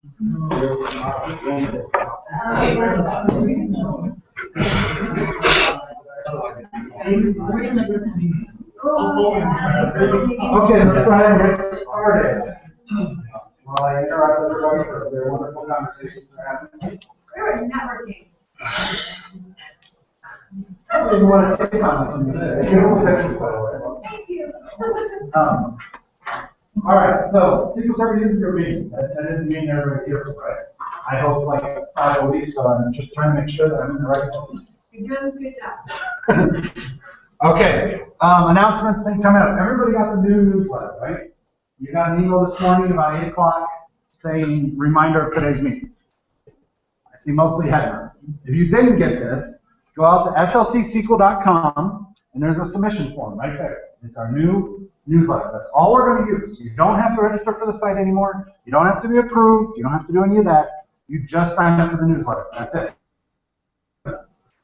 Okay, let's go ahead and get started. While I interrupt everybody for their wonderful conversations they're having. We're networking. I don't even want to take on this. You don't picture, by the way. Thank you. All right, so SQL Server User meetings. That doesn't mean everybody's here for it. I host like 5 a week, so I'm just trying to make sure that I'm in the right place. You're doing a good job. Okay, announcements, things coming up. Everybody got the new newsletter, right? You got an email this morning about 8 o'clock saying reminder of today's meeting. I see mostly headlines. If you didn't get this, go out to slcsql.com and there's a submission form right there. It's our new newsletter. That's all we're going to use. You don't have to register for the site anymore. You don't have to be approved. You don't have to do any of that. You just sign up for the newsletter. That's it.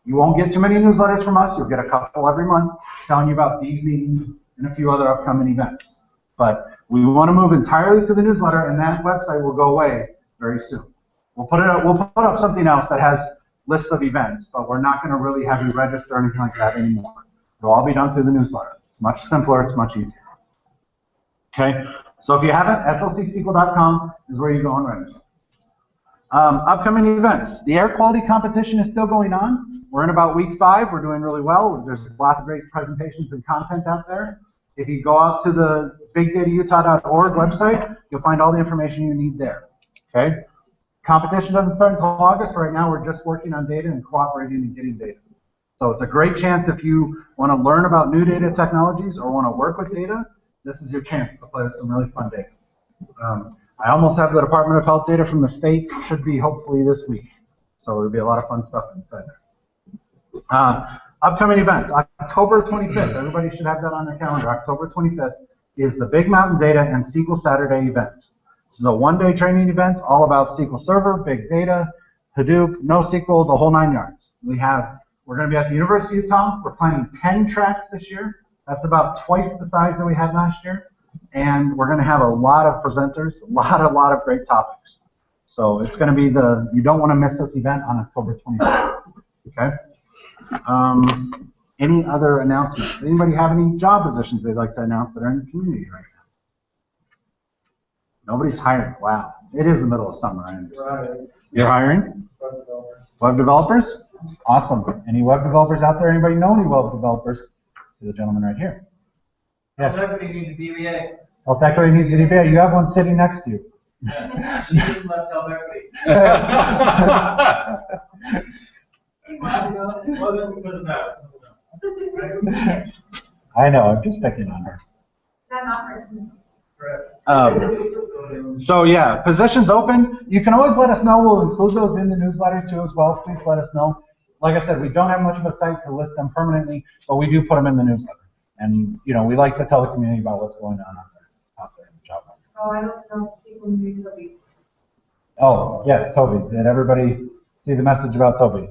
You won't get too many newsletters from us. You'll get a couple every month telling you about these meetings and a few other upcoming events. But we want to move entirely to the newsletter, and that website will go away very soon. We'll put up something else that has lists of events, but we're not going to really have you register or anything like that anymore. It'll all be done through the newsletter. It's much simpler. It's much easier. Okay. So if you haven't, slcsql.com is where you go and register. Upcoming events. The air quality competition is still going on. We're in about week 5. We're doing really well. There's lots of great presentations and content out there. If you go out to the bigdatautah.org website, you'll find all the information you need there. Okay? Competition doesn't start until August. Right now, we're just working on data and cooperating and getting data. So it's a great chance if you want to learn about new data technologies or want to work with data, this is your chance to play with some really fun data. I almost have the Department of Health data from the state. Should be hopefully this week. So there'll be a lot of fun stuff inside there. Upcoming events. October 25th. Everybody should have that on their calendar. October 25th is the Big Mountain Data and SQL Saturday event. This is a one-day training event all about SQL Server, big data, Hadoop, NoSQL, the whole 9 yards. We're going to be at the University of Utah. We're planning 10 tracks this year. That's about twice the size that we had last year. And we're going to have a lot of presenters, a lot of great topics. So it's going to be you don't want to miss this event on October 25th. Okay? Any other announcements? Anybody have any job positions they'd like to announce that are in the community right now? Nobody's hiring. Wow. It is the middle of summer. I understand. You're hiring? Web developers. Web developers? Awesome. Any web developers out there? Anybody know any web developers? See the gentleman right here. Yes. Everybody needs a DBA. Well, Zachary needs a DBA. You have one sitting next to you. Yeah. She just left Alberti. I know, I'm just picking on her. So yeah, positions open. You can always let us know. We'll include those in the newsletter too as well. Please let us know. Like I said, we don't have much of a site to list them permanently, but we do put them in the newsletter. And you know, we like to tell the community about what's going on out there in the job market. Oh, I don't know if people knew Toby. Oh, yes, Toby. Did everybody see the message about Toby?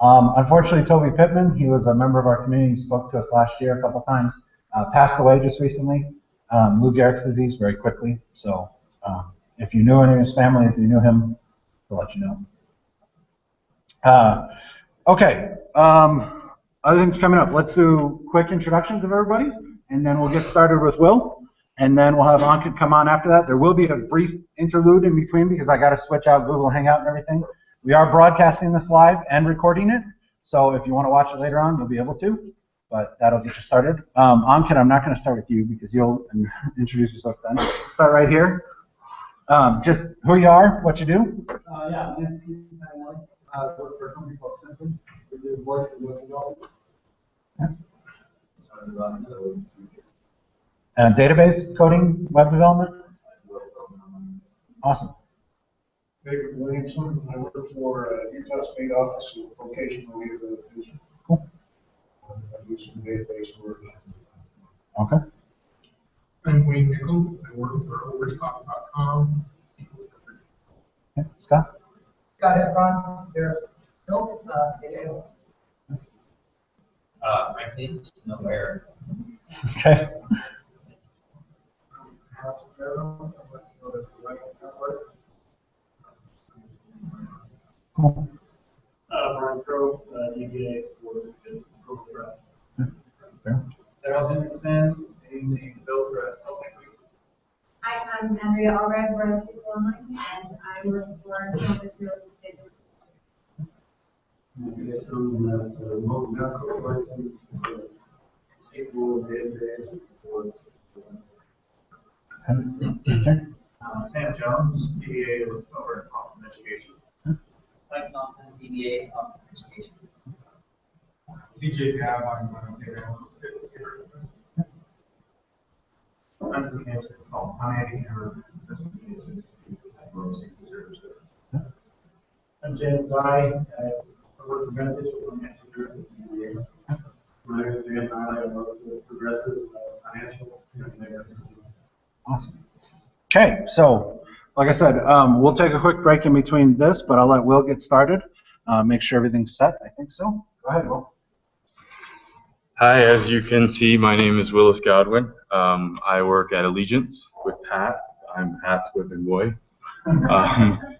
Unfortunately, Toby Pittman, he was a member of our community, spoke to us last year a couple times, passed away just recently. Lou Gehrig's disease very quickly. So if you knew any of his family, if you knew him, we'll let you know. Okay. Other things coming up. Let's do quick introductions of everybody, and then we'll get started with Will, and then we'll have Ankit come on after that. There will be a brief interlude in between because I got to switch out Google Hangout and everything. We are broadcasting this live and recording it, so if you want to watch it later on, you'll be able to, but that'll get you started. Ankit, I'm not going to start with you because you'll introduce yourself then. Start right here. Just who you are, what you do. Yeah, I work for a company called Simpson. We do voice and web development. Yeah. Database coding, web development. Awesome. David Williamson. I work for Utah State Office of Vocational Rehabilitation. Cool. I do some database work. Okay. I'm Wayne Nickel. I work for overstock.com. Okay. Scott? Scott Efron, there's no data. I think nowhere. Okay. Cool. Brian Crowe, DBA for the Google Drive. Fair. Darrell Henderson, anything built for Hi, I'm Andrea Albright, we're at SQL Online, and I work for Campus Real Estate. There's some medical license, SQL database, or Sam Jones, DBA over at Austin Education. Mike Thompson, DBA, Office of Education. CJ Gab, I'm data analyst at Skipper. I'm the manager of Miami or Investigation at SQL Services. I'm James Dye, I work for Beneficial Financial Services, DBA. My name is Dan Dye, I work with Progressive Financial. Awesome. Okay, so like I said, we'll take a quick break in between this, but I'll let Will get started. Make sure everything's set. I think so. Go ahead, Will. Hi, as you can see, my name is Willis Godwin. I work at Allegiance with Pat. I'm Pat's whipping boy.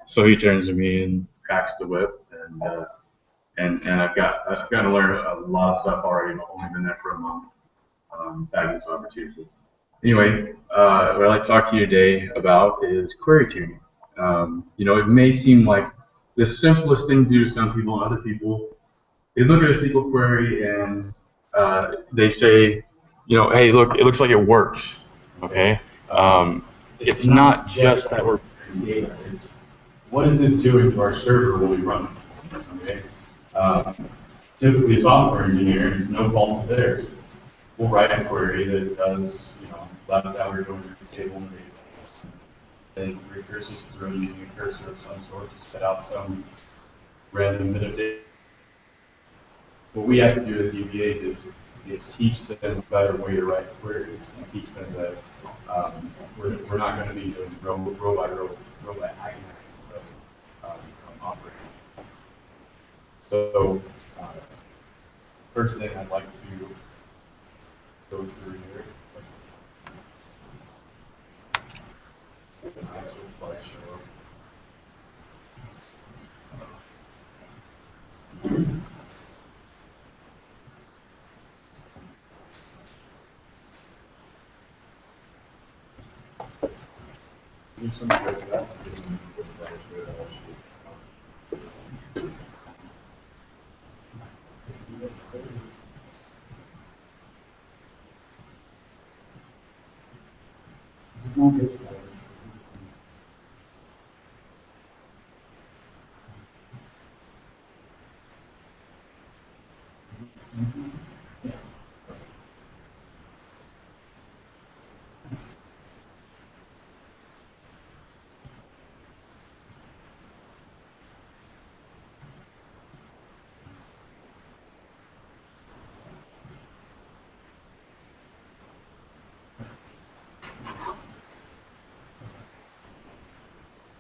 So he turns to me and cracks the whip, and I've got to learn a lot of stuff already. I've only been there for a month. Back this opportunity. Anyway, what I'd like to talk to you today about is query tuning. You know, it may seem like the simplest thing to do to some people, and other people, they look at a SQL query and they say, you know, hey, look, it looks like it works. Okay, it's not just that we're getting data. It's what is this doing to our server when we run it? Okay, typically a software engineer, it's no fault of theirs. We'll write a query that does, you know, left outer going to the table in the database. Then recursives through using a cursor of some sort to spit out some random bit of data. What we have to do as DBAs is teach them a better way to write queries and teach them that we're not going to be doing row by hacking operating. So first thing I'd like to go through here. An actual slideshow. Do some good to that.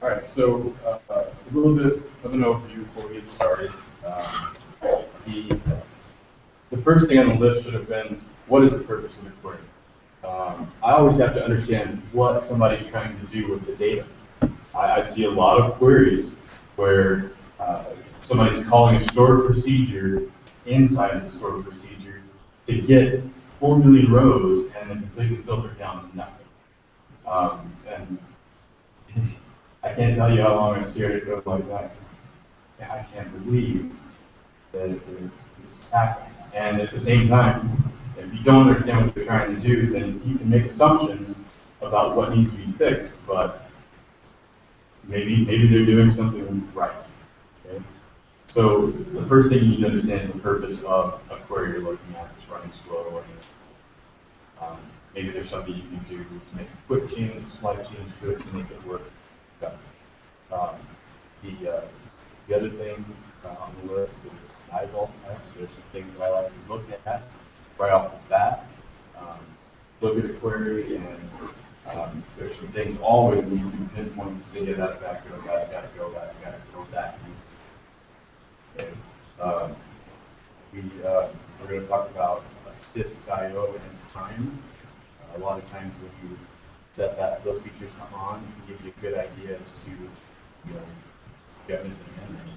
All right, so a little bit of an overview before we get started. The first thing on the list should have been, what is the purpose of the query? I always have to understand what somebody's trying to do with the data. I see a lot of queries where somebody's calling a stored procedure inside of the stored procedure to get 4 million rows and then completely filter down to nothing. And I can't tell you how long I've stared at code like that. I can't believe that this is happening. And at the same time, if you don't understand what they're trying to do, then you can make assumptions about what needs to be fixed, but maybe they're doing something right. Okay? So the first thing you need to understand is the purpose of a query you're looking at. It's running slow, and maybe there's something you can do to make a quick change, slight change to it to make it work better. The other thing on the list is eyeball types. There's some things that I like to look at right off the bat. Look at a query, and there's some things always that you can pinpoint to say, yeah, that's got to go, that's got to go, that's got to go, that. Okay. We're going to talk about sys.io and time. A lot of times when you set those features on, it can give you a good idea as to, you know, get missing in there.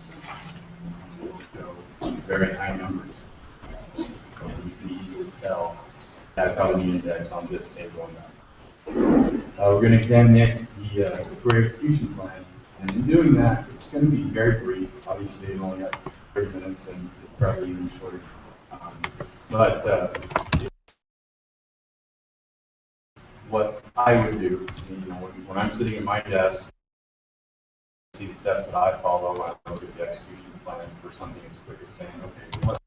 So very high numbers. And you can easily tell that probably the index on this table and that. We're going to examine the query execution plan. And in doing that, it's going to be very brief. Obviously, we've only got 30 minutes and it's probably even shorter. What I would do, when I'm sitting at my desk, see the steps that I follow, I look at the execution plan for something as quick as saying, okay, what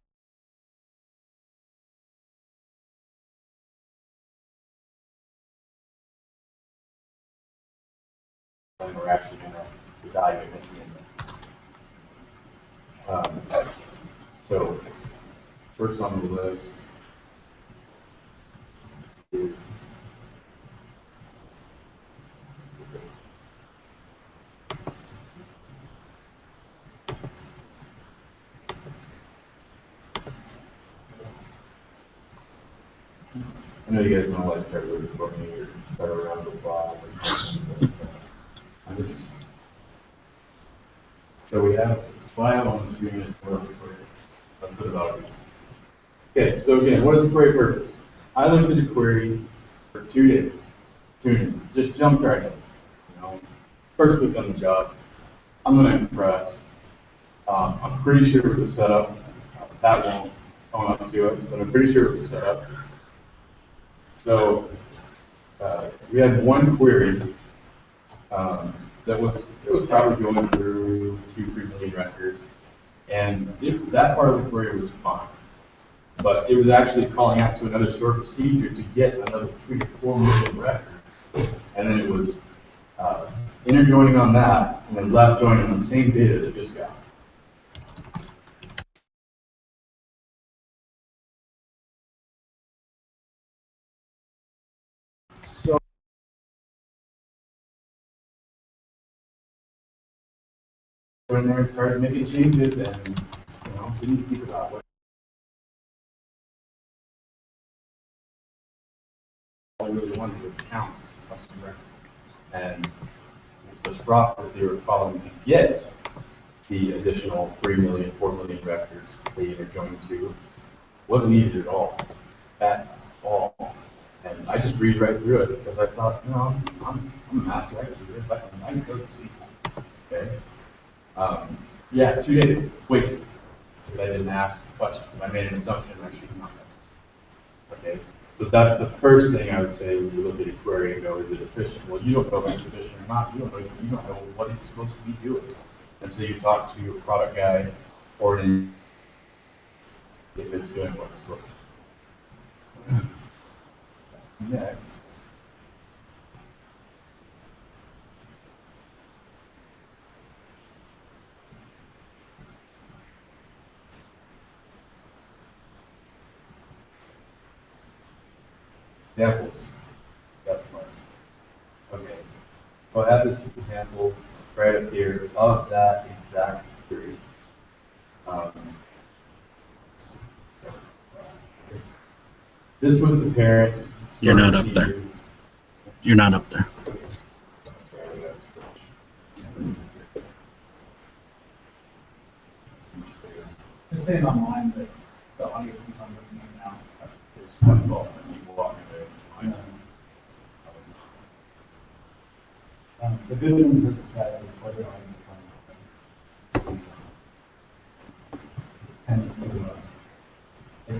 we're actually going to evaluate this in. So first on the list is I know you guys don't like to start with for me or start around the block. So we have file on the screen is let's put it out. Okay, so again, what is the query purpose? I looked at a query for 2 days. Just jumped right in. First week on the job, I'm going to impress. I'm pretty sure it was a setup. That won't own up to it, but I'm pretty sure it was a setup. So we had one query that was probably going through 2-3 million records, and that part of the query was fine. But it was actually calling out to another stored procedure to get another 3 to 4 million records, and then it was inner joining on that, and then left joining on the same data that just got. So when they started making changes and didn't think about what all we really wanted was count custom records. And the sprop that they were following to get the additional 3 million, 4 million records they were joined to wasn't needed at all. At all. And I just read right through it because I thought, I'm a master. I can do this. I can go to SQL. Okay. Yeah, 2 days wasted because I didn't ask the question. I made an assumption I should not have. Okay. So that's the first thing I would say when you look at a query and go, is it efficient? Well, you don't know if it's efficient or not. You don't know what it's supposed to be doing until you talk to a product guy or if it's doing what it's supposed to do. Next. Examples. That's fine. Okay. So I have this example right up here of that exact query. This was the parent. You're not up there. You're not up there. It's saying online that the audio keeps on looking in now. It's my fault when you walk away. The good news is that the recorded audio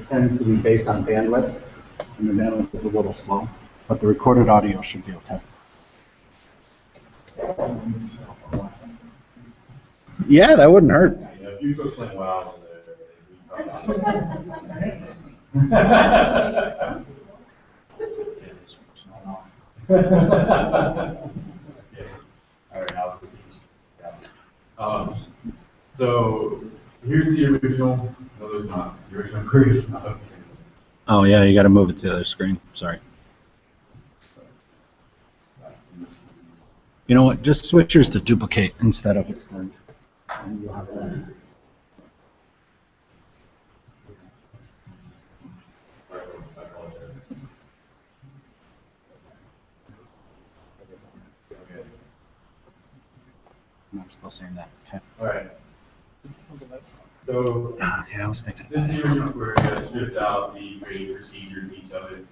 tends to be based on bandwidth, and the bandwidth is a little slow, but the recorded audio should be okay. Yeah, that wouldn't hurt. Yeah, if you go playing WoW All right, I'll so here's the original. No, there's not. The original query is not okay. Oh yeah, you got to move it to the other screen. Sorry. You know what? Just switch yours to duplicate instead of extend. And you'll have that. I'm still saying that. Okay. All right. So Yeah, I was thinking. this is the original query. I stripped out the create procedure piece of it.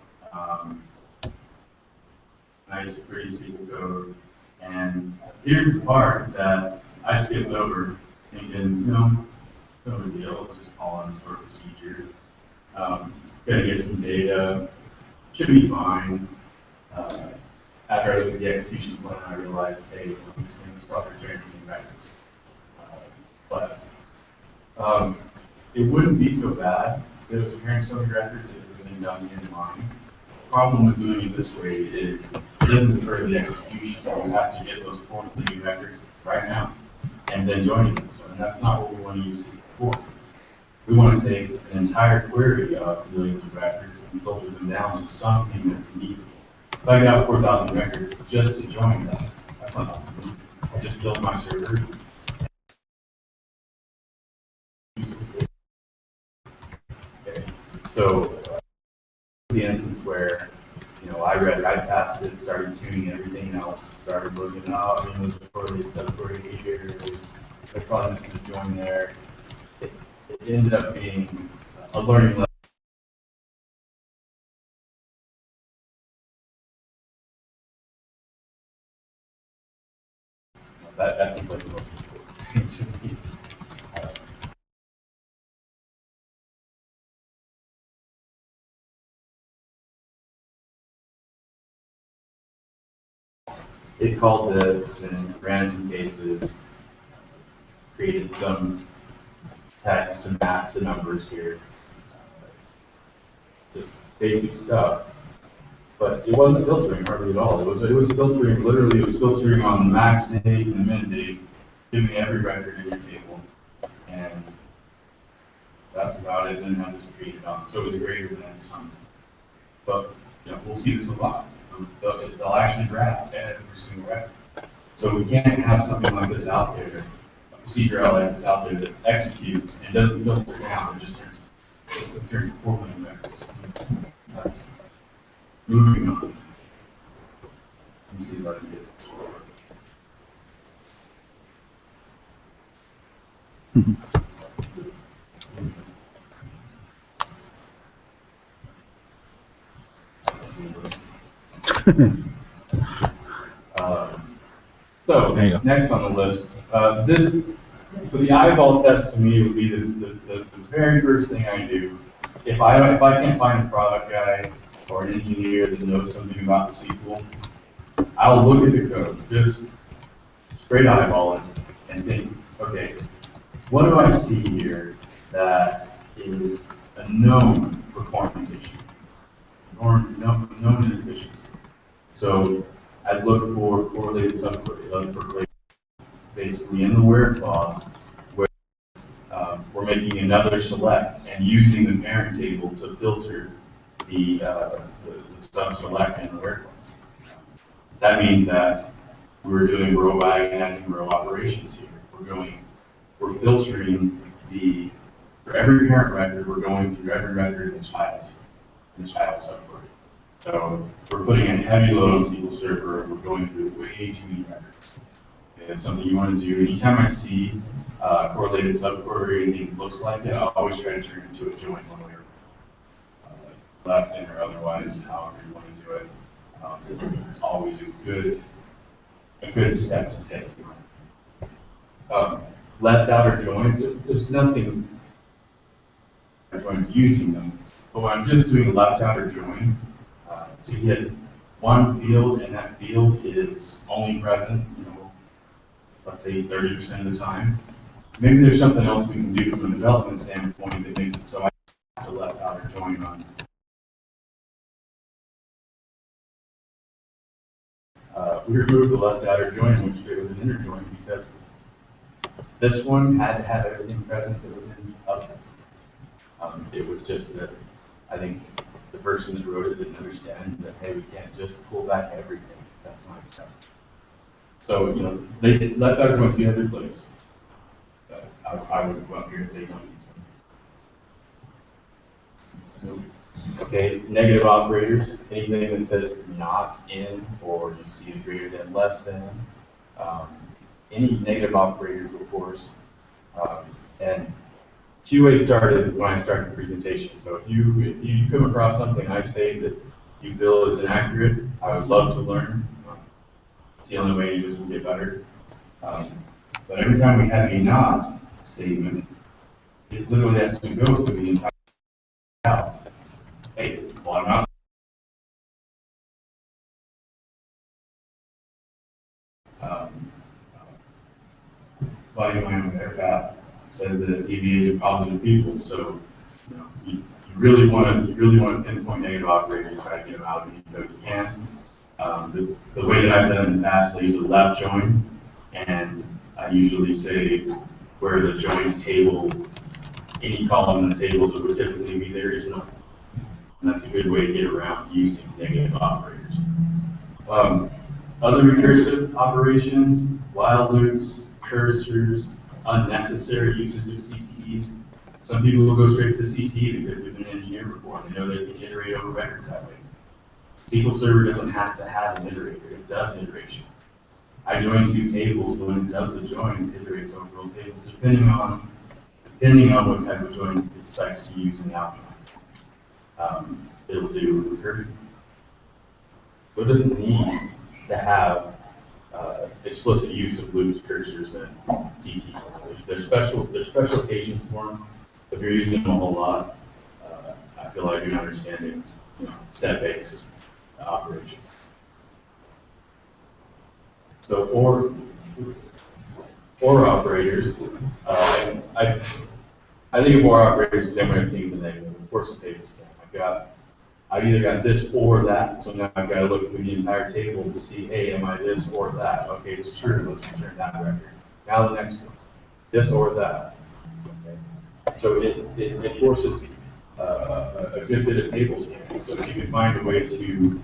Nice, pretty SQL code. And here's the part that I skipped over, thinking, no big deal. Let's just call on store procedure. Gonna get some data. Should be fine. After I looked at the execution plan, I realized, hey, these things probably return to new records. But it wouldn't be so bad if it was returning so many records if it would have been done in line. The problem with doing it this way is it doesn't defer the execution. You have to get those 4 new records right now and then join it. And that's not what we want to use SQL for. We want to take an entire query of millions of records and filter them down to something that's needed. If I got 4,000 records just to join that, that's not enough. I just built my server. Okay. So the instance where I passed it, started tuning everything else, started looking out, there's a correlated subquery here, there's probably missing a join there. It ended up being a learning lesson. That seems like the most important thing to me. It called this and ran some cases, created some text to map the numbers here. Just basic stuff. But it wasn't filtering hardly at all. It was filtering, literally it was filtering on the max date and the min date, giving every record in your table. And that's about it. Then that was created on. So it was greater than some. But we'll see this a lot. They'll actually graph every single record. So we can't have something like this out there, a procedure like this out there that executes and doesn't filter down, it just turns 4 million records. That's moving on. Let's see if I can get this So next on the list, so the eyeball test to me would be the very first thing I do. If I can't find a product guy or an engineer that knows something about the SQL, I'll look at the code, just straight eyeball it, and think, okay, what do I see here that is a known performance issue, or known inefficiency? So I'd look for correlated subqueries, basically in the where clause, where we're making another select and using the parent table to filter the sub select in the where clause. That means that we're doing row by and row operations here. We're filtering for every parent record, we're going through every record in the child subquery. So we're putting a heavy load on SQL Server, we're going through way too many records. It's something you want to do. Anytime I see correlated subquery, anything looks like it, I'll always try to turn it into a join one way or left in or otherwise, however you want to do it. It's always a good step to take. Left outer joins, there's nothing joins using them, but when I'm just doing a left outer join, to get one field and that field is only present, let's say 30% of the time, maybe there's something else we can do from a development standpoint that makes it so I have to left outer join on. We removed the left outer join and went straight with an inner join because this one had to have everything present that was in the other. It was just that I think the person that wrote it didn't understand that, hey, we can't just pull back everything. That's not acceptable. So, they left outer joins in every place. But I would go up here and say don't use them. Okay, negative operators, anything that says not in or you see a greater than less than, any negative operators, of course. And QA started when I started the presentation. So if you come across something I say that you feel is inaccurate, I would love to learn. It's the only way this will get better. But every time we have a not statement, it literally has to go through the entire out. Hey, well, I'm not. Body line with that said that DBAs are positive people, so you really want to pinpoint negative operators and try to get them out of the code you can. The way that I've done it in the past, I use a left join, and I usually say where the join table, any column in the table that would typically be there is not. And that's a good way to get around using negative operators. Other recursive operations, while loops, cursors, unnecessary usage of CTEs. Some people will go straight to the CTE because they've been an engineer before and they know they can iterate over records that way. SQL Server doesn't have to have an iterator, it does iteration. I join two tables, when it does the join, it iterates over both tables, depending on what type of join it decides to use in the optimizer. It'll do recursion. So it doesn't need to have explicit use of loops, cursors, and CTEs. There's special occasions for them. If you're using them a whole lot, I feel like you're understanding set-based operations. So or operators, I think of or operators the same way as things in negative. Of course, the table scan. I've either got this or that, so now I've got to look through the entire table to see, hey, am I this or that? Okay, it's true, let's return that record. Now the next one, this or that. Okay. So it forces a good bit of table scanning. So if you can find a way to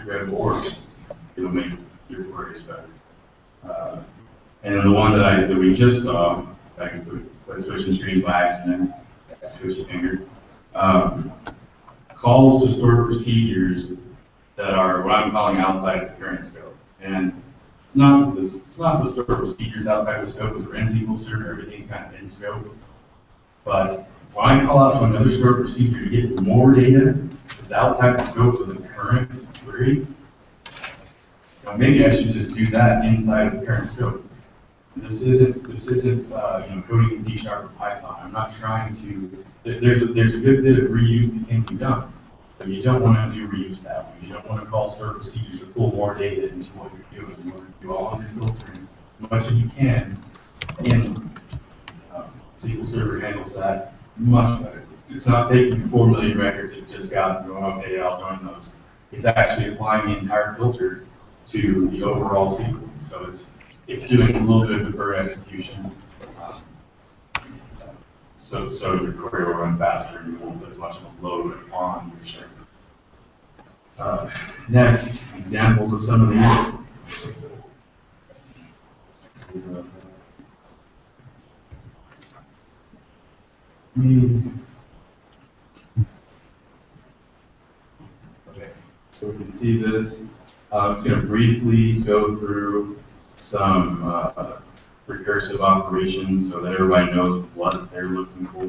grab ors, it'll make your queries better. And then the one that we just saw, I can put switching screens by accident, twist your finger. Calls to stored procedures that are what I'm calling outside of the current scope. And it's not the stored procedures outside the scope, because we're in SQL Server, everything's kind of in scope. But when I call out to another stored procedure to get more data that's outside the scope of the current query, maybe I should just do that inside of the current scope. This isn't coding in C# or Python. I'm not trying to. There's a good bit of reuse that can be done, but you don't want to do reuse that way. You don't want to call stored procedures to pull more data into what you're doing. You want to do all of your filtering as much as you can, and SQL Server handles that much better. It's not taking 4 million records that you just got and going, okay, I'll join those. It's actually applying the entire filter to the overall SQL. So it's doing a little bit of deferred execution. So your query will run faster and you won't put as much of a load on your server. Next, examples of some of these. Okay, so we can see this. I'm just going to briefly go through some recursive operations so that everybody knows what they're looking for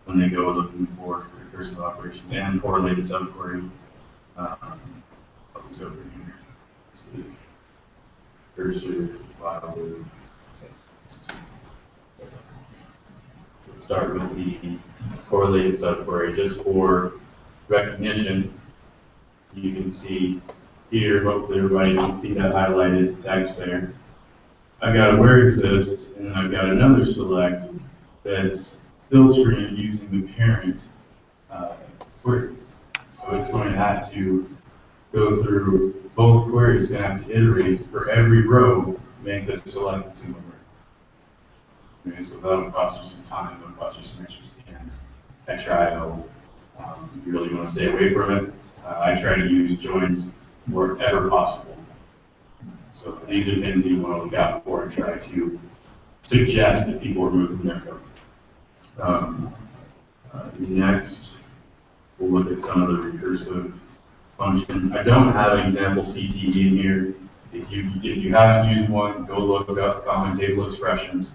when they go looking for recursive operations and correlated subquery. Over here. Let's see. Cursor, while loop. Let's start with the correlated subquery. Just for recognition, you can see here, hopefully everybody can see that highlighted text there. I've got a where exists, and then I've got another select that's filtering using the parent query. So it's going to have to go through both queries, going to have to iterate for every row, make this select single word. Okay, so that'll cost you some time, that'll cost you some extra scans. I try to, you really want to stay away from it. I try to use joins wherever possible. So these are things that you want to look out for and try to suggest that people remove from their code. Next, we'll look at some of the recursive functions. I don't have an example CTE in here. if you haven't used one, go look up common table expressions.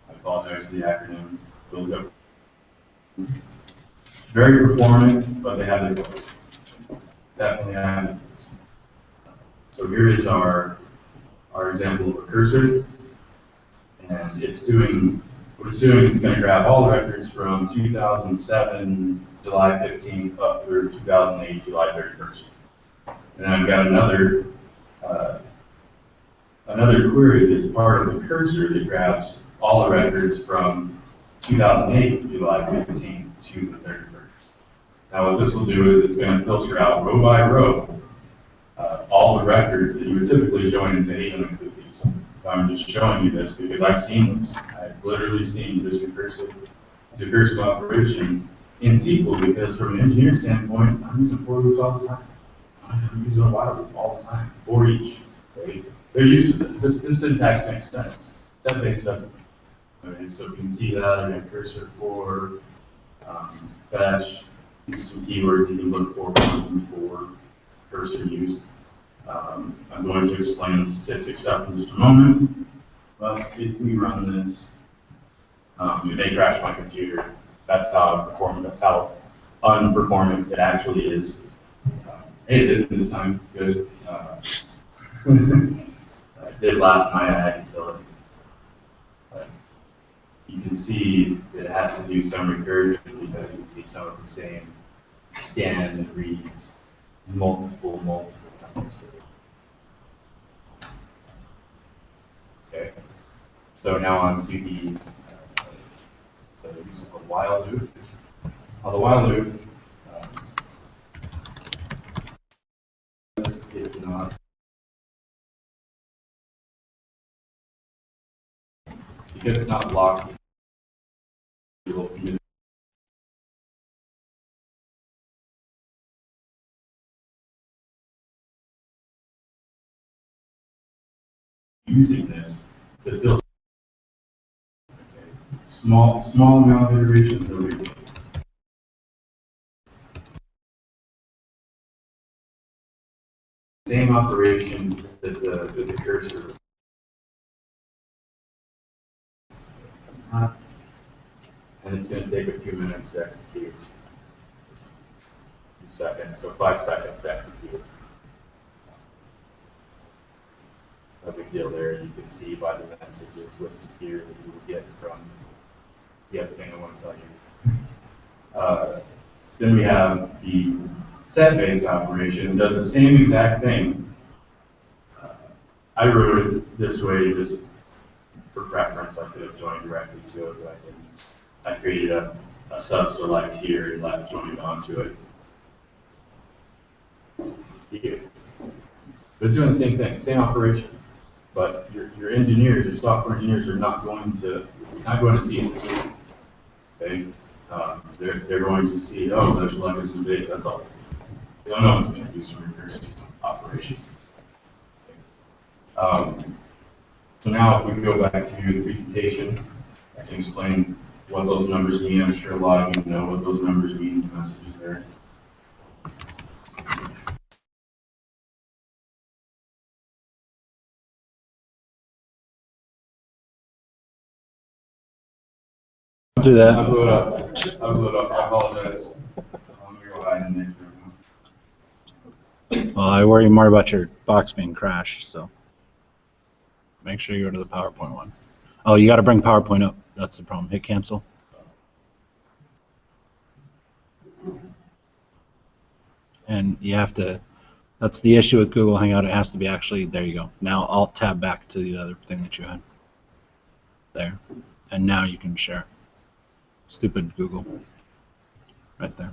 I apologize for the acronym. Go look up. It's very performant, but they have their place. Definitely have their place. So here is our example of recursive, and it's doing what it's doing is it's going to grab all the records from 2007 July 15th up through 2008 July 31st. And I've got another query that's part of the cursor that grabs all the records from 2008 July 15th to the 31st. Now what this will do is it's going to filter out row by row all the records that you would typically join and say, hey, I'm going to include these. I'm just showing you this because I've seen this. I've literally seen this recursive operations in SQL because from an engineer standpoint, I'm using for loops all the time. I'm using a while loop all the time, for each. Right? They're used to this. This syntax makes sense. Step-based doesn't. Okay, so you can see that in a cursor for fetch. Use some keywords you can look for cursor use. I'm going to explain the statistics stuff in just a moment. But if we run this, it may crash my computer. That's how unperformant it actually is. Hey, it did this time. Good. It did last night. I had to kill it. But you can see that it has to do some recursion because you can see some of the same scan and reads multiple times. Okay. So now on to the use of a while loop. On the while loop, it's not. Because it's not blocked, using this to filter small amount of iterations. Same operation that the cursor was. And it's going to take a few minutes to execute. 2 seconds, so 5 seconds to execute. No big deal there. You can see by the messages listed here that you will get from the other thing I want to tell you. Then we have the set-based operation. It does the same exact thing. I wrote it this way just for preference. I could have joined directly to it, but I didn't. I created a sub-select here and left joined onto it. Here. It's doing the same thing, same operation. But your engineers, your software engineers, are not going to see it. Okay, they're going to see, oh, there's levels of data. That's all. They don't know it's going to do some recursive operations. Okay. So now, if we go back to the presentation, I can explain what those numbers mean. I'm sure a lot of you know what those numbers mean. The messages there. Do that. I'll blow it up. I apologize. I'm going to go hide in the next room. Well, I worry more about your box being crashed, so make sure you go to the PowerPoint one. Oh, you got to bring PowerPoint up. That's the problem. Hit cancel. And you have to, that's the issue with Google Hangout. It has to be actually, there you go. Now Alt-tab back to the other thing that you had. There. And now you can share. Stupid Google. Right there.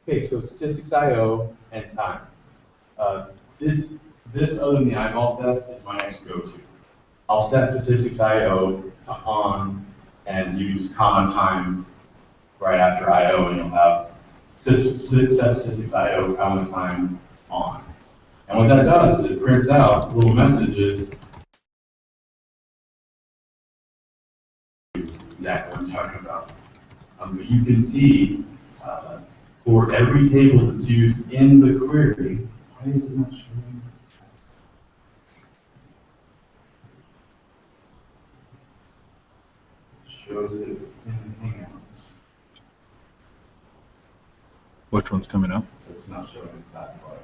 Okay, so statistics.io and time. This other than the eyeball test is my next go-to. I'll set statistics.io to on, and you just comma time right after IO, and you'll have set statistics.io comma time on. And what that does is it prints out little messages exactly what I'm talking about. But you can see for every table that's used in the query, why is it not showing? It shows it in Hangouts. Which one's coming up? So it's not showing that slide.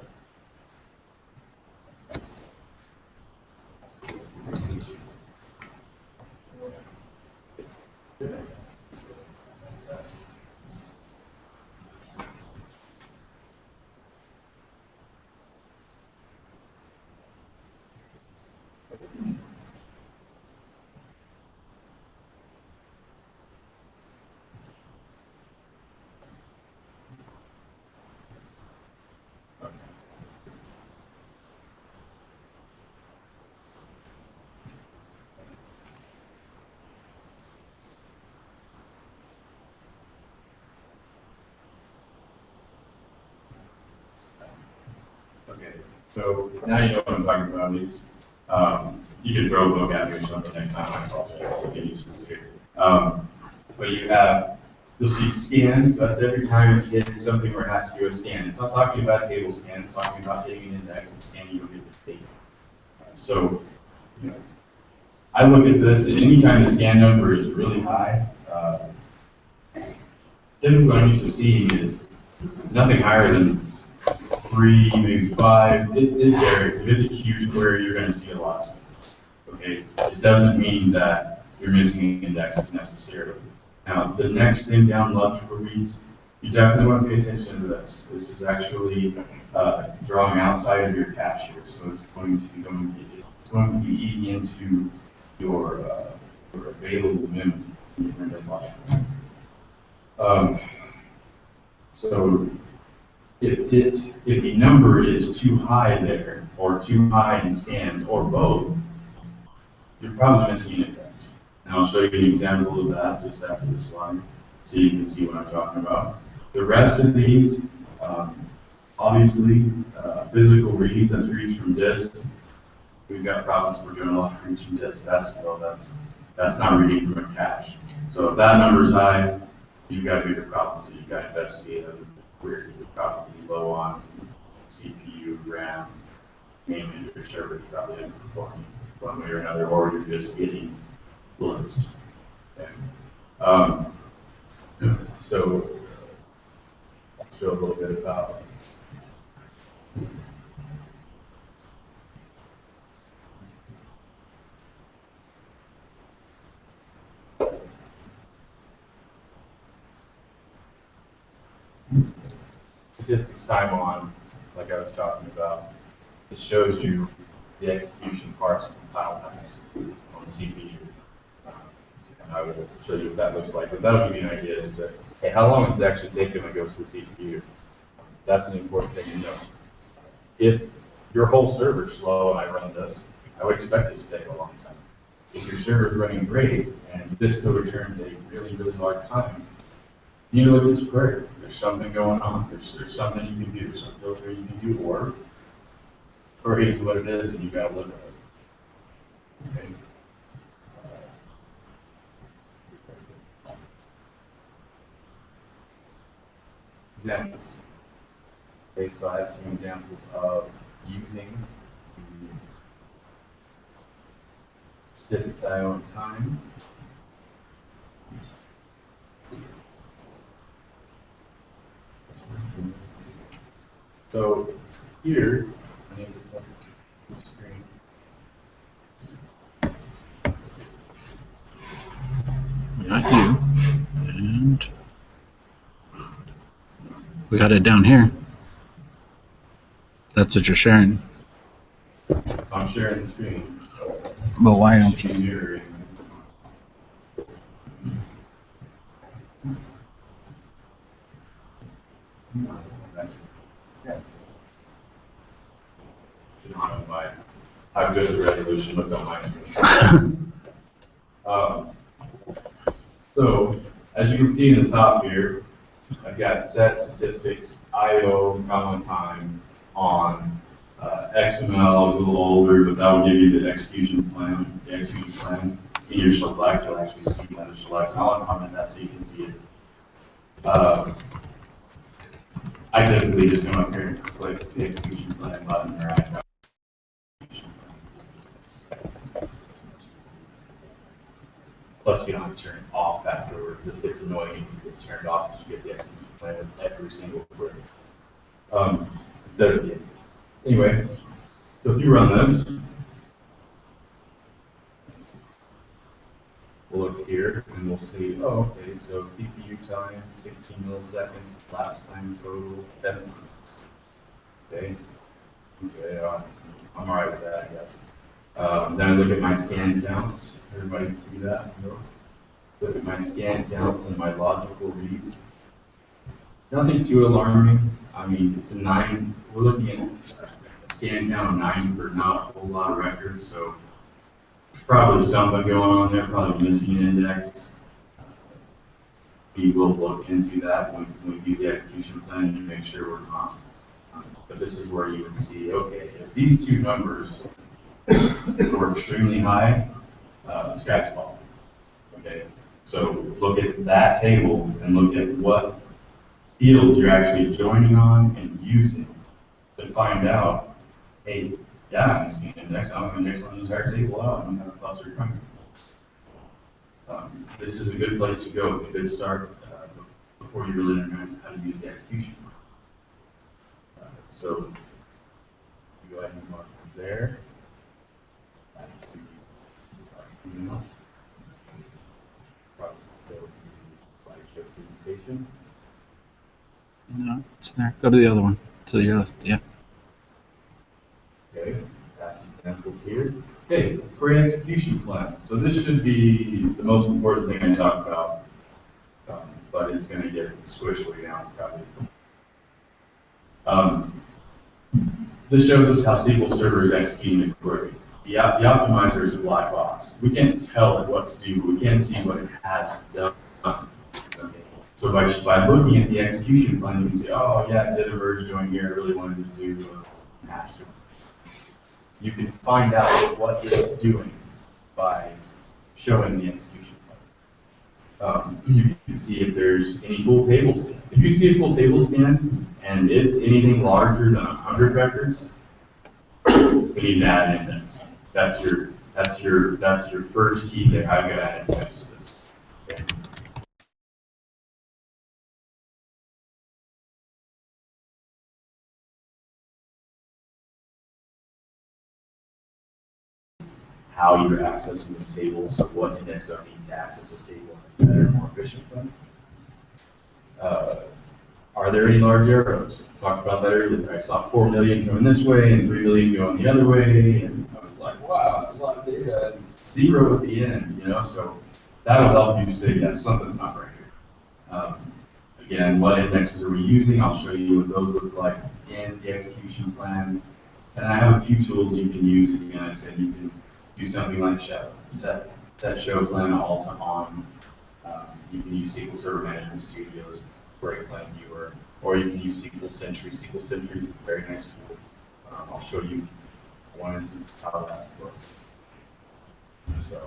Okay, so now you know what I'm talking about. Is you can throw a book at me or something next time. I apologize to get used to this here. But you'll see scans. That's every time it hits something where it has to do a scan. It's not talking about table scan. It's talking about hitting an index and scanning you'll get the data. So, I look at this, and anytime the scan number is really high, typically what I'm used to seeing is nothing higher than 3, maybe 5. It varies. If it's a huge query, you're going to see a lot of scans. Okay, it doesn't mean that you're missing indexes necessarily. Now, the next thing down logical reads, you definitely want to pay attention to this. This is actually drawing outside of your cache here, so it's going to be eating into your available memory in this logic. So if the number is too high there, or too high in scans, or both, you're probably missing an index. And I'll show you an example of that just after this slide, so you can see what I'm talking about. The rest of these, obviously, physical reads, that's reads from disk. We've got problems for doing a lot of reads from disk. That's not reading from a cache. So if that number's high, you've got bigger problems that you've got to investigate. Where you're probably low on CPU, RAM, mainly your server's probably underperforming one way or another, or you're just getting blitzed. Okay. So I'll show a little bit about statistics time on, like I was talking about. It shows you the execution parts and compile times on the CPU. And I will show you what that looks like, but that'll give you an idea as to, hey, how long does it actually take when it goes to the CPU? That's an important thing to know. If your whole server's slow and I run this, I would expect it to take a long time. If your server's running great and this still returns a really, really large time, you need to look at this query. There's something going on. There's something you can do, some filter you can do, or here's what it is, and you've got to look at it. Okay. Examples. Okay, so I have some examples of using statistics IO and time. So here, I need to set the screen. Not you. And we got it down here. That's what you're sharing. So I'm sharing the screen. But why don't you? Share how good the resolution looked on my screen. So, as you can see in the top here, I've got set statistics, IO, time on XML is a little older, but that will give you the execution plan. in your select, you'll actually see another select. I'll comment that so you can see it. I typically just come up here and click the execution plan button or I Plus, you don't have to turn it off afterwards. This gets annoying if it's turned off because you get the execution plan of every single query. Instead of the end. Anyway, so if you run this, we'll look here and we'll see, oh, okay, so CPU time, 16 milliseconds, lapse time total, 17. Okay, I'm all right with that, I guess. Then I look at my scan counts. Everybody see that? No? Look at my scan counts and my logical reads. Nothing too alarming. I mean, it's a 9. We're looking at a scan count of 9 for not a whole lot of records, so there's probably something going on there, probably missing an index. We will look into that when we do the execution plan to make sure we're not. But this is where you would see, okay, if these two numbers were extremely high, the sky's falling. Okay, so look at that table and look at what fields you're actually joining on and using to find out, hey, yeah, I'm missing an index. I'm going to index on the entire table out. I'm going to have a cluster coming. This is a good place to go. It's a good start before you really learn how to use the execution. So you go ahead and mark there. Slideshow presentation. No, it's there. Go to the other one. So yeah. Okay, past examples here. Okay, query execution plan. So this should be the most important thing I talk about, but it's going to get squished way down probably. This shows us how SQL Server is executing the query. The optimizer is a black box. We can't tell it what to do. We can't see what it has done. Okay. So by looking at the execution plan, you can say, oh yeah, it did a merge join here. I really wanted to do a hash join. You can find out what it's doing by showing the execution plan. You can see if there's any full table scans. If you see a full table scan and it's anything larger than 100 records, we need to add an index. That's your first key there. I've got to add an index to this. Okay. How you're accessing this table, so what index do I need to access this table in a better, more efficient way? Are there any large arrows? Talked about that earlier. I saw 4 million going this way and 3 million going the other way, and I was like, wow, that's a lot of data. And it's 0 at the end, so that'll help you say, yes, something's not right here. Again, what indexes are we using? I'll show you what those look like in the execution plan. And I have a few tools you can use. Again, I said you can do something like set show plan all to on. You can use SQL Server Management Studio's Break Plan Viewer, or you can use SQL Sentry. SQL Sentry is a very nice tool. I'll show you one instance of how that works. So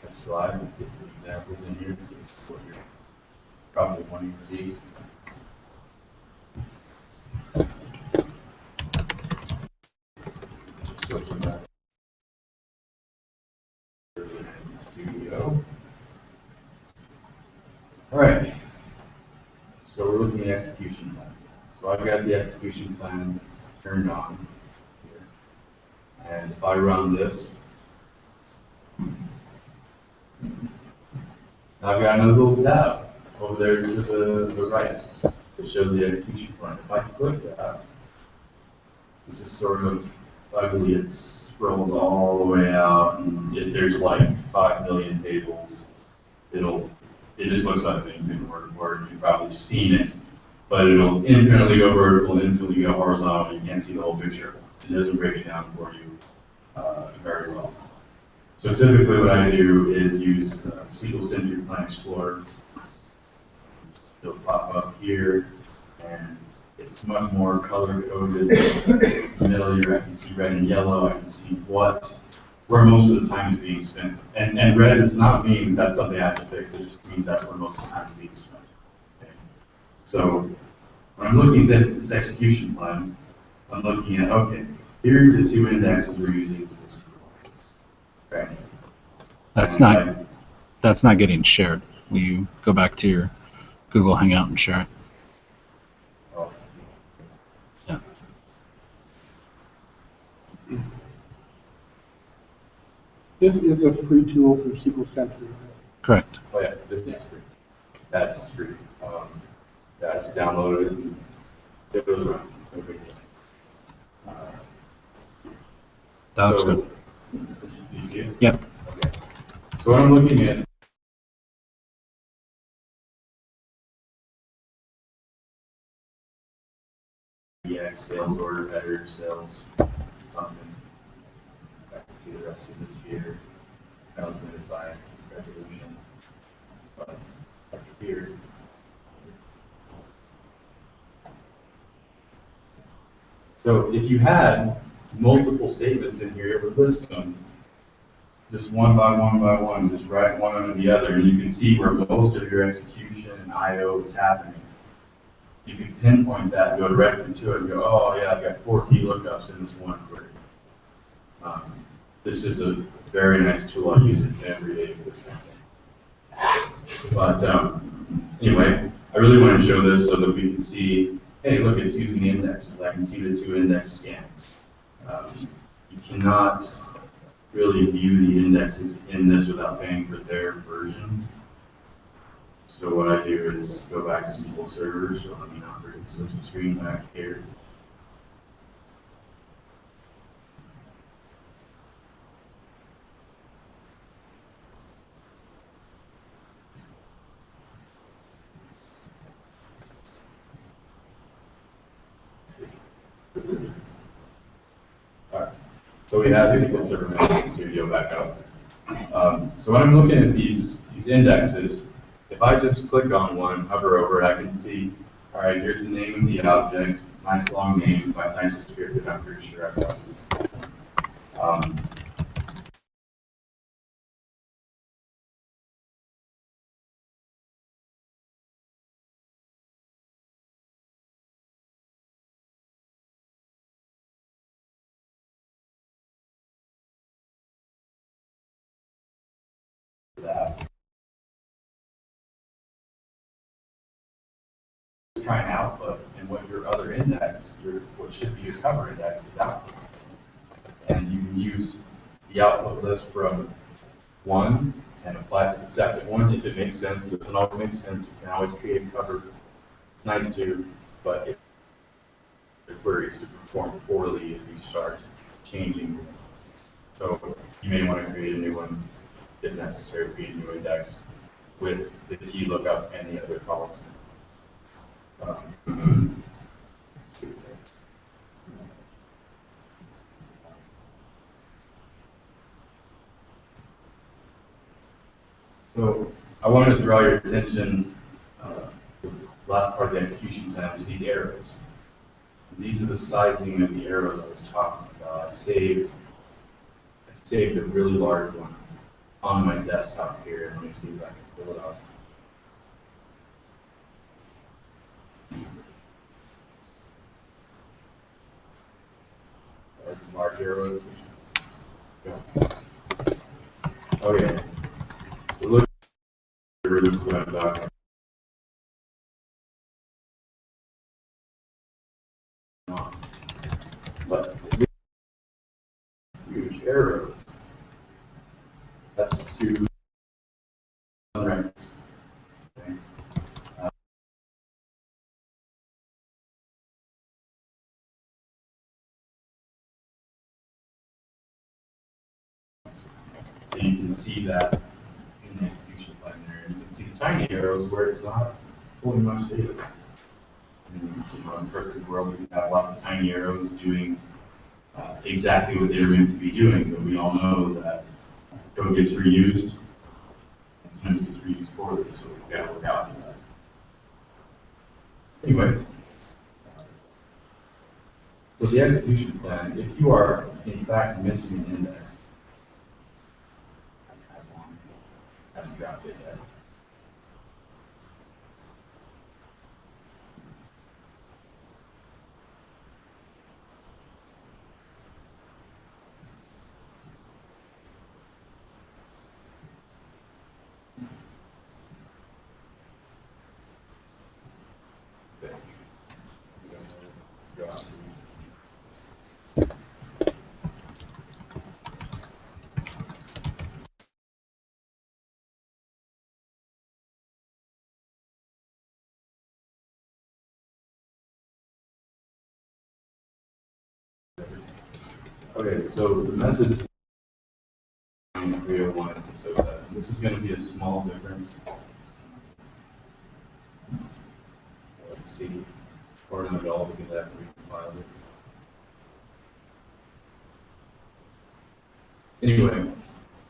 next slide, let's get some examples in here. This is what you're probably wanting to see. Switch them back. Studio. All right. So we're looking at execution plans. So I've got the execution plan turned on here. And if I run this, I've got another little tab over there to the right that shows the execution plan. If I click that, this is sort of ugly. It scrolls all the way out, and there's like 5 million tables. It just looks like things in Word. You've probably seen it, but it'll infinitely go vertical and infinitely go horizontal. You can't see the whole picture. It doesn't break it down for you very well. So typically what I do is use SQL Sentry Plan Explorer. It'll pop up here, and it's much more color-coded. In the middle here, I can see red and yellow. I can see what where most of the time is being spent. And red does not mean that's something I have to fix, it just means that's where most of the time is being spent. Okay. So when I'm looking at this execution plan, I'm looking at, okay, here's the two indexes we're using for this. Okay. That's And not getting shared. Will you go back to your Google Hangout and share it? Oh. Yeah. This is a free tool for SQL Center. Correct. Oh yeah, this is free. That's free. That's downloaded and it goes around. No big deal. That looks So, good. Do you see it? Yep. Okay. So what I'm looking at EX, sales order, header, sales, something. I can see the rest of this here. Calculated by resolution. But up here. So if you had multiple statements in here, it would list them just one by one, just write one under the other, and you can see where most of your execution and I/O is happening. You can pinpoint that, go directly to it, and go, oh yeah, I've got 4 key lookups in this one query. This is a very nice tool. I use it every day for this kind of thing. But anyway, I really want to show this so that we can see, hey, look, it's using indexes. I can see the 2 index scans. You cannot really view the indexes in this without paying for their version. So what I do is go back to SQL Server. So let me not switch the screen back here. Alright, so we have SQL Server Management Studio back up. So when I'm looking at these indexes, if I just click on one, hover over it, I can see, all right, here's the name of the object, nice long name, but nice descriptive, I'm pretty sure I've got it. That. Try an output, and what your other index, what should be your cover index is output. And you can use the output list from one and apply it to the second one if it makes sense. If it doesn't always make sense, you can always create a cover. It's nice too, but if the queries to perform poorly if you start changing. So you may want to create a new one if necessary, create a new index with the key lookup and the other columns. So I wanted to draw your attention, the last part of the execution plan, to these arrows. And these are the sizing of the arrows I was talking about. I saved a really large one on my desktop here. Let me see if I can pull it up. Large arrows. Oh yeah. So look, this is what I'm talking about. But huge arrows. That's 2 records. Okay. So you can see that in the execution plan there. And you can see the tiny arrows where it's not pulling much data. And in a perfect world, we can have lots of tiny arrows doing exactly what they're meant to be doing, but we all know that code gets reused, and sometimes gets reused poorly, so we've got to look out for that. Anyway, so the execution plan, if you are in fact missing an index, haven't dropped it yet. Okay, so the message is 301 and 607. This is going to be a small difference. Let's see, or not at all because I haven't recompiled it. Anyway,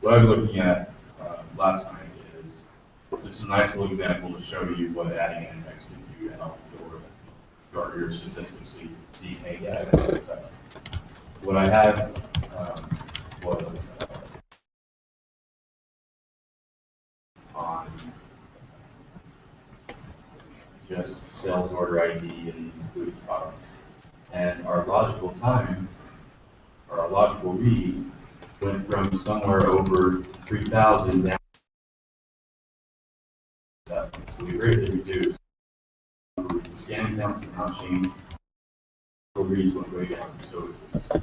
what I was looking at last time is just a nice little example to show you what adding an index can do to help your statistics. So you see, hey, yeah, what I had was on just sales order ID and these included products. And our logical time, or our logical reads, went from somewhere over 3,000 down to 7. So we greatly reduced. The scan counts and how changed. Reads went way down. So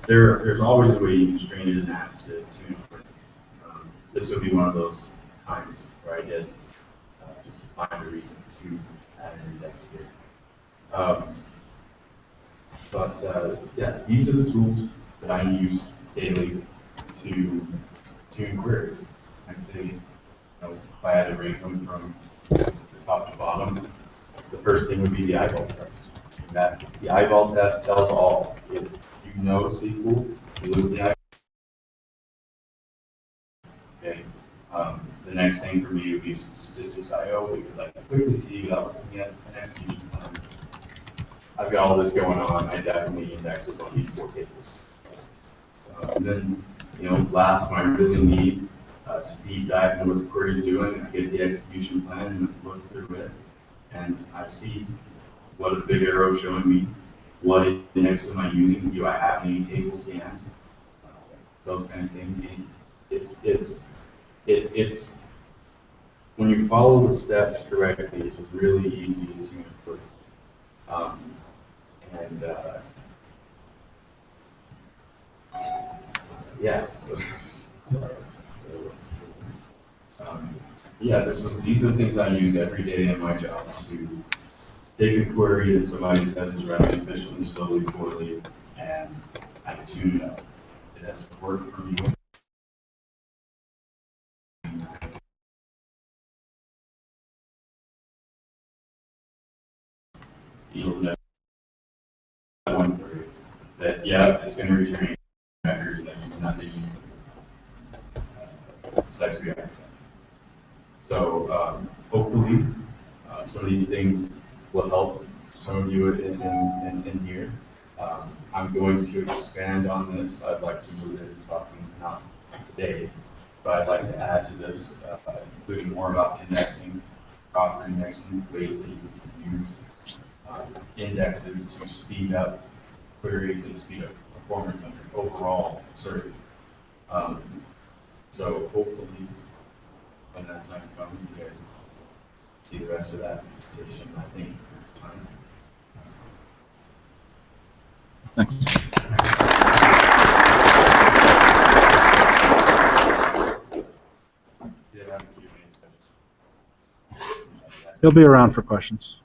there's always a way you can strain it in that to tune it. This would be one of those times where I did just find a reason to add an index here. Yeah, these are the tools that I use daily to tune queries. I'd say, if I had to rank them from top to bottom, the first thing would be the eyeball test. That the eyeball test tells all. If you know SQL, you look at the eyeball. Okay. The next thing for me would be statistics.io because I can quickly see without looking at an execution plan. I've got all this going on. I definitely indexes on these 4 tables. And then, last, when I really need to deep dive into what the query is doing, I get the execution plan and look through it, and I see what a big arrow showing me, what index am I using, do I have any table scans, those kind of things. It's when you follow the steps correctly, it's really easy to tune a query. Yeah. Yeah, these are the things I use every day in my job to take a query that somebody says is running efficiently, slowly, poorly, and I can tune it up. It has worked for me. You'll know one query that, yeah, it's going to return records that there's nothing besides React. So hopefully some of these things will help some of you in here. I'm going to expand on this. I'd like to move into talking, not today, but I'd like to add to this, including more about indexing, proper indexing, ways that you can use indexes to speed up queries and speed up performance under overall search. So hopefully, when that time comes, you guys see the rest of that presentation. I think. Thanks. He'll be around for questions.